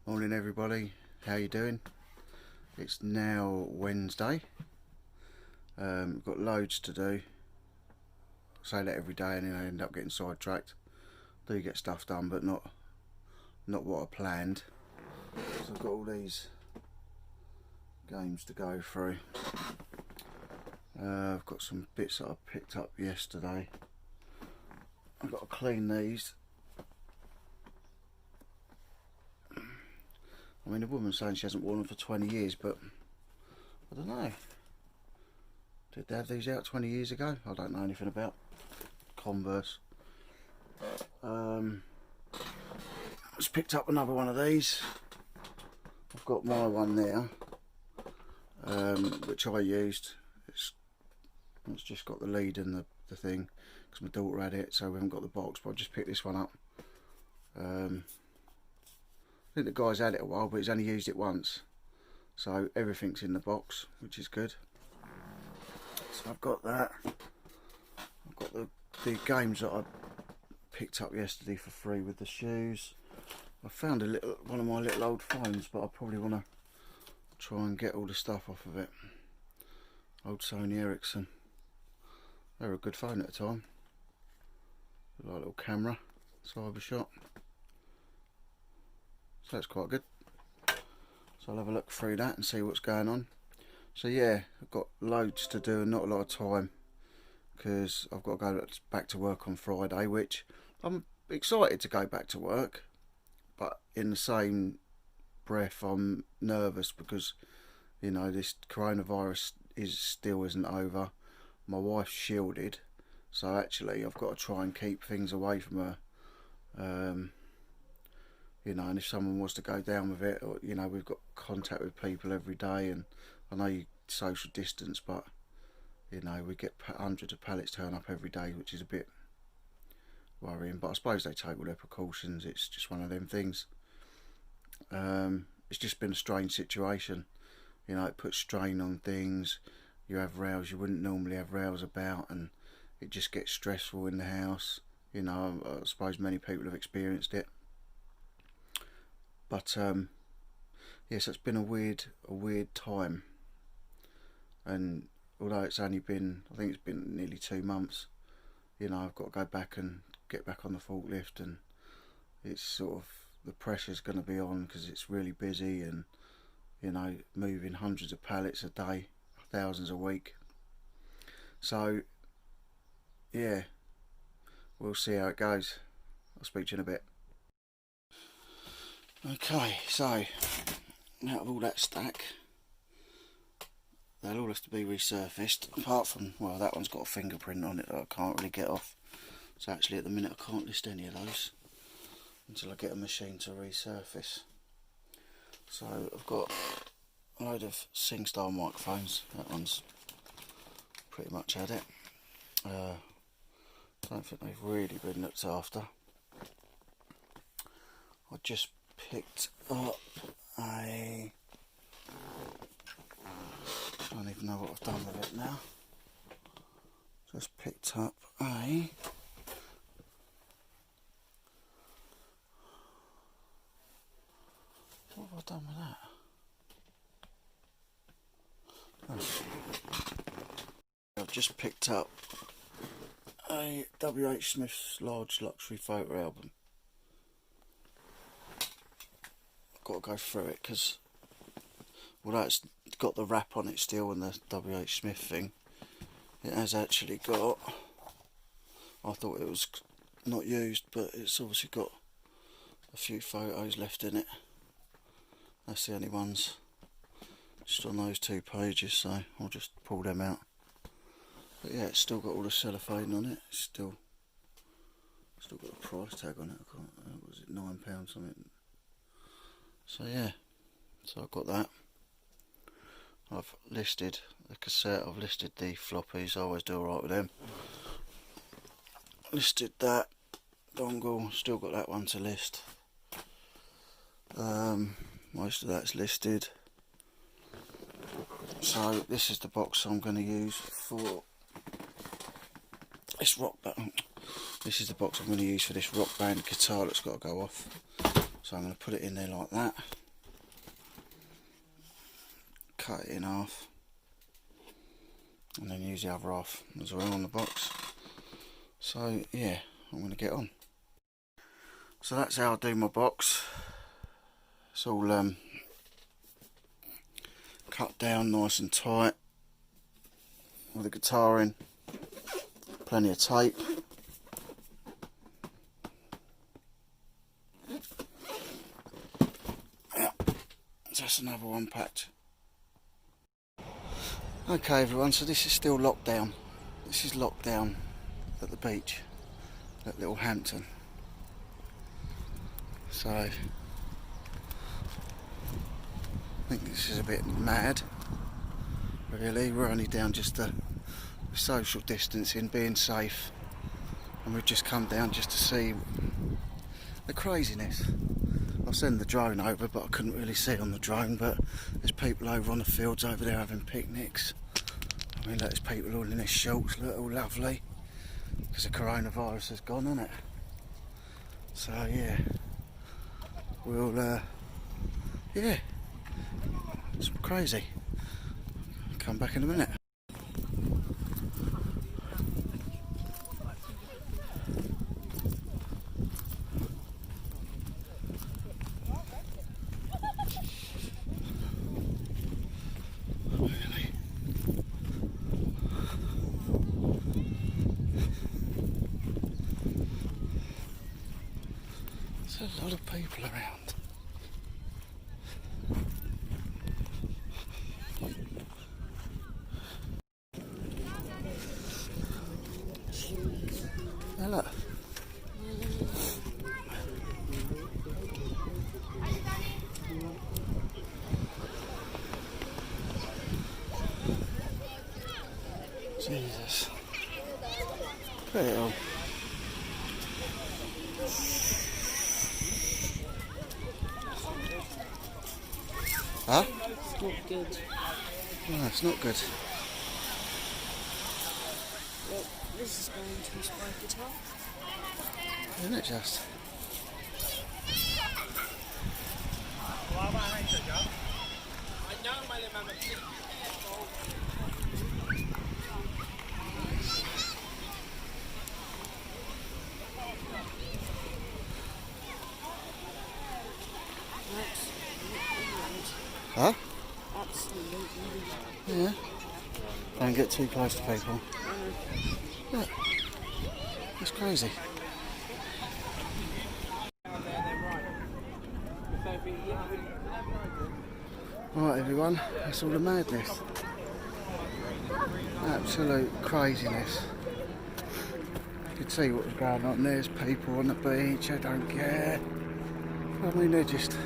Morning everybody, how you doing? It's now Wednesday. We've got loads to do. I say that every day and then I end up getting sidetracked. Do get stuff done, but not what I planned. So I've got all these games to go through. I've got some bits that I picked up yesterday. I've got to clean these. I mean, the woman's saying she hasn't worn them for 20 years, but I don't know. Did they have these out 20 years ago? I don't know anything about Converse. Just picked up another one of these. I've got my one there, which I used. It's just got the lead and the thing, because my daughter had it, so we haven't got the box, but I just picked this one up. I think the guy's had it a while, but he's only used it once, so everything's in the box, which is good. So I've got that. I've got the games that I picked up yesterday for free with the shoes. I found one of my little old phones, but I probably want to try and get all the stuff off of it. Old Sony Ericsson. They were a good phone at the time. Like a little camera, cyber shot. So that's quite good. So I'll have a look through that and see what's going on. So yeah, I've got loads to do and not a lot of time, because I've got to go back to work on Friday, which I'm excited to go back to work, but in the same breath I'm nervous because, you know, this coronavirus still isn't over. My wife's shielded, so actually I've got to try and keep things away from her. You know, and if someone was to go down with it, or, you know, we've got contact with people every day, and I know you social distance, but, you know, we get hundreds of pallets turn up every day, which is a bit worrying, but I suppose they take all their precautions. It's just one of them things. It's just been a strange situation, you know. It puts strain on things. You have rows you wouldn't normally have rows about, and it just gets stressful in the house. You know, I suppose many people have experienced it. But yes, it's been a weird time, and although it's only been, I think it's been nearly 2 months, you know, I've got to go back and get back on the forklift, and it's sort of, the pressure's going to be on because it's really busy, and, you know, moving hundreds of pallets a day, thousands a week. So yeah, we'll see how it goes. I'll speak to you in a bit. Okay, so out of all that stack, they'll all have to be resurfaced, apart from, well, that one's got a fingerprint on it that I can't really get off. So actually at the minute I can't list any of those until I get a machine to resurface. So I've got a load of SingStar microphones. That one's pretty much had it. I don't think they've really been looked after. I just picked up I don't even know what I've done with it now. Just picked up a what have I done with that? Oh. I've just picked up a W.H. Smith's large luxury photo album. Got to go through it because, although it's got the wrap on it still and the W.H. Smith thing, it has actually got, I thought it was not used, but it's obviously got a few photos left in it. That's the only ones just on those 2 pages, so I'll just pull them out. But yeah, it's still got all the cellophane on it. It's still got a price tag on it. I can't, was it £9 something? So yeah, so I've got that. I've listed the cassette, I've listed the floppies, I always do alright with them. Listed that dongle, still got that one to list. Most of that's listed. So this is the box I'm going to use for this rock band. This is the box I'm going to use for this rock band guitar that's got to go off. So I'm going to put it in there like that, cut it in half, and then use the other half as well on the box. So yeah, I'm going to get on. So that's how I do my box. It's all cut down nice and tight with the guitar in, plenty of tape. Just another one packed. Okay everyone, so this is still locked down. This is locked down at the beach at Little Hampton. So I think this is a bit mad, really. We're only down just to social distancing, being safe, and we've just come down just to see the craziness. I'll send the drone over, but I couldn't really see on the drone, but there's people over on the fields over there having picnics. I mean, there's people all in their shorts, look, all lovely, because the coronavirus has gone, hasn't it? So yeah, we'll yeah, it's crazy. Come back in a minute. Really? There's a lot of people around. Yeah, look. Jesus. Look at it all. Huh? It's not good. No, it's not good. Well, this is going to spike guitar. Isn't it just? Huh? Absolutely. Yeah. Don't get too close to people. Look. It's crazy. Right everyone, that's all the madness. Absolute craziness. You could see what was going on. There's people on the beach, I don't care. I mean, they're just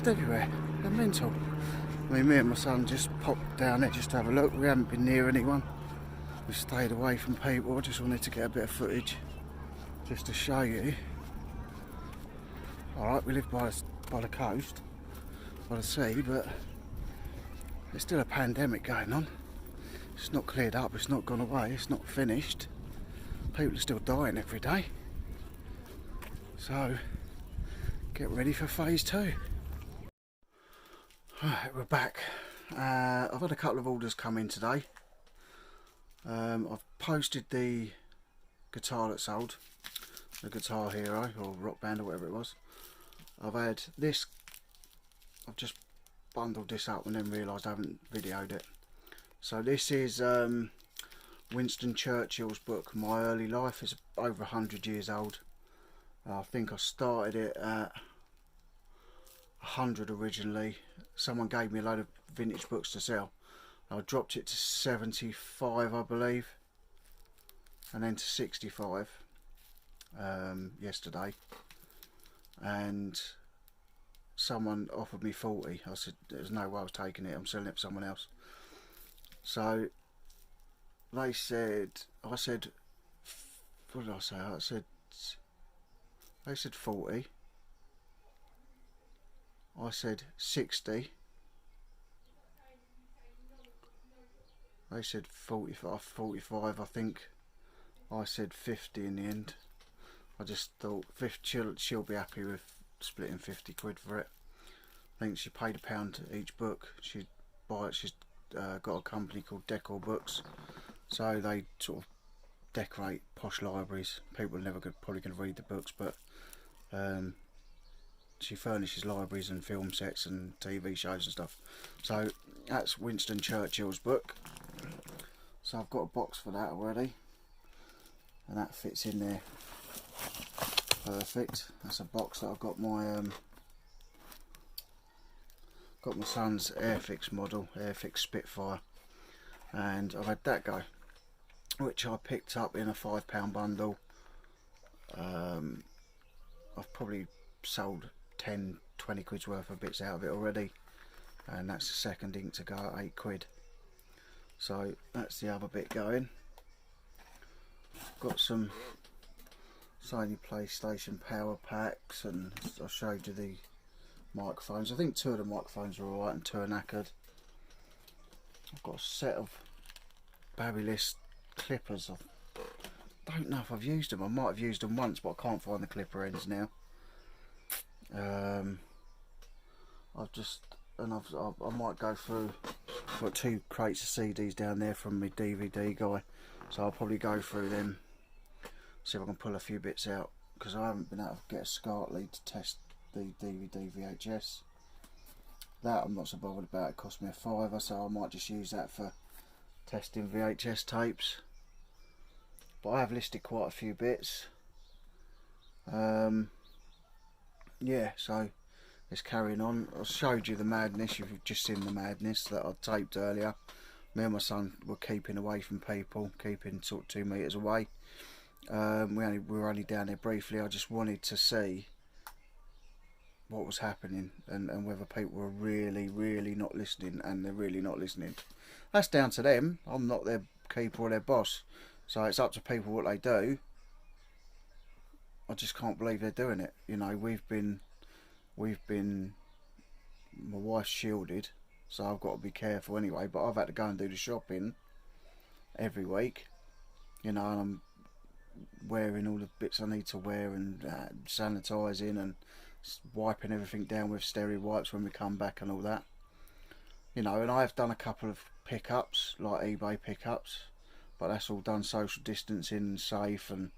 everywhere. They're mental. I mean, me and my son just popped down there just to have a look. We haven't been near anyone. We've stayed away from people. I just wanted to get a bit of footage just to show you. Alright, we live by the coast, by the sea, but there's still a pandemic going on. It's not cleared up, it's not gone away, it's not finished. People are still dying every day. So, get ready for phase 2. Right, we're back. I've had a couple of orders come in today. I've posted the guitar that sold, the Guitar Hero or Rock Band or whatever it was. I've had this, I've just bundled this up and then realised I haven't videoed it. So this is Winston Churchill's book, My Early Life. It's over 100 years old. I think I started it at 100 originally. Someone gave me a load of vintage books to sell. I dropped it to 75 I believe, and then to 65 yesterday, and someone offered me 40. I said there's no way I was taking it, I'm selling it to someone else. So they said, I said, what did I say? I said, they said 40. I said 60. They said 45, I think. I said 50 in the end. I just thought she'll be happy with splitting 50 quid for it. I think she paid £1 each book. She's got a company called Decor Books, so they sort of decorate posh libraries. People are never probably going to read the books, but she furnishes libraries and film sets and TV shows and stuff. So that's Winston Churchill's book. So I've got a box for that already, and that fits in there perfect. That's a box that I've got my son's Airfix model, Airfix Spitfire, and I've had that go, which I picked up in a £5 bundle. I've probably sold 10-20 quid's worth of bits out of it already, and that's the second ink to go at 8 quid. So that's the other bit going. Got some Sony PlayStation power packs, and I showed you the microphones. I think 2 of the microphones are alright and 2 are knackered. I've got a set of Babylist clippers. I don't know if I've used them. I might have used them once, but I can't find the clipper ends now. I might go through. I've got 2 crates of CDs down there from my DVD guy, so I'll probably go through them, see if I can pull a few bits out, because I haven't been able to get a SCART lead to test the DVD VHS. That I'm not so bothered about. It cost me a £5, so I might just use that for testing VHS tapes. But I have listed quite a few bits. Yeah, so it's carrying on. I showed you the madness. You've just seen the madness that I taped earlier. Me and my son were keeping away from people, keeping sort of 2 metres away. We were only down there briefly. I just wanted to see what was happening, and whether people were really not listening, and they're really not listening. That's down to them. I'm not their keeper or their boss, so it's up to people what they do. I just can't believe they're doing it. You know, we've been my wife's shielded, so I've got to be careful anyway, but I've had to go and do the shopping every week, you know, and I'm wearing all the bits I need to wear, and sanitising and wiping everything down with stereo wipes when we come back and all that, you know. And I've done a couple of pickups, like eBay pickups, but that's all done social distancing and safe, and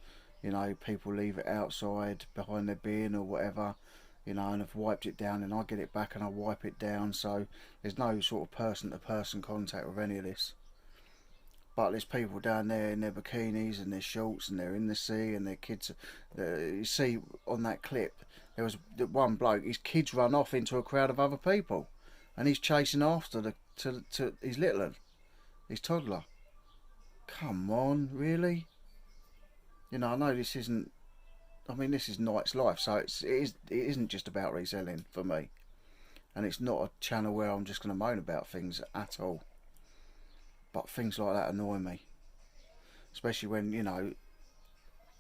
you know, people leave it outside behind their bin or whatever, you know, and I've wiped it down, and I get it back and I wipe it down, so there's no sort of person to person contact with any of this. But there's people down there in their bikinis and their shorts, and they're in the sea, and their kids. You see on that clip, there was one bloke, his kids run off into a crowd of other people, and he's chasing after to his little one, his toddler. Come on, really? You know, I know this isn't. I mean, this is Night's life, so it isn't just about reselling for me, and it's not a channel where I'm just going to moan about things at all. But things like that annoy me, especially when, you know,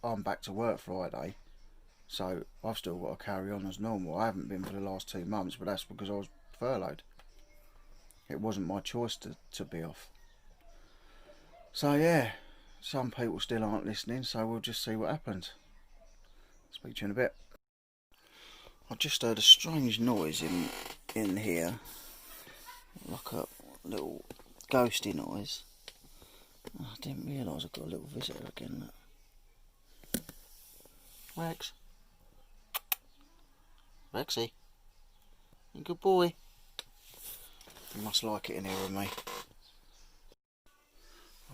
I'm back to work Friday, so I've still got to carry on as normal. I haven't been for the last 2 months, but that's because I was furloughed. It wasn't my choice to be off. So yeah, some people still aren't listening, so we'll just see what happens. Speak to you in a bit. I just heard a strange noise in here, like a little ghosty noise. Oh, I didn't realise I've got a little visitor again. Look. Rex. Rexy. You good boy. You must like it in here with me.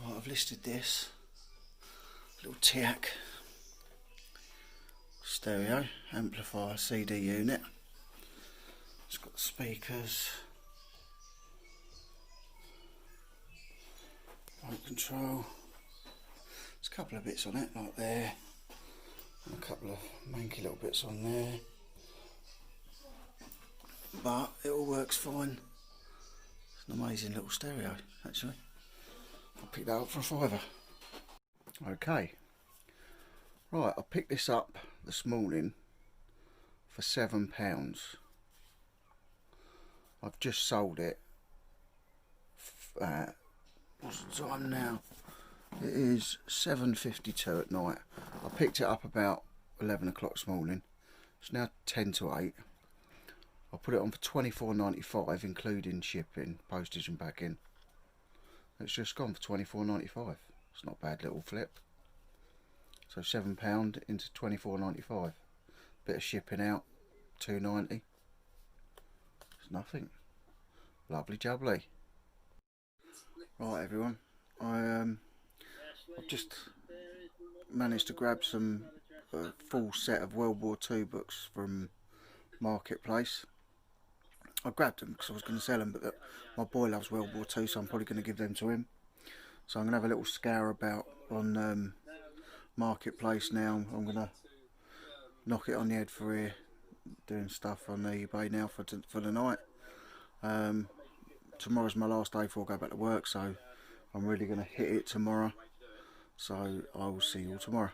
Right, I've listed this little TIAC stereo amplifier CD unit. It's got the speakers, remote control. There's a couple of bits on it, like there, and a couple of manky little bits on there, but it all works fine. It's an amazing little stereo, actually. I picked that up for a £5. Okay, right, I picked this up this morning for £7. I've just sold it. What's the time now? It is 7:52 at night. I picked it up about 11 o'clock this morning. It's now 10 to 8. I put it on for $24.95 including shipping, postage and packing. It's just gone for $24.95. It's not a bad little flip. So £7 into $24.95. Bit of shipping out, $2.90. It's nothing. Lovely jubbly. Right everyone, I've just managed to grab some full set of World War II books from Marketplace. I grabbed them because I was going to sell them, but my boy loves World War II, so I'm probably going to give them to him. So I'm going to have a little scour about on Marketplace now. I'm going to knock it on the head for here, doing stuff on eBay now for the night. Tomorrow's my last day before I go back to work, so I'm really going to hit it tomorrow. So I will see you all tomorrow.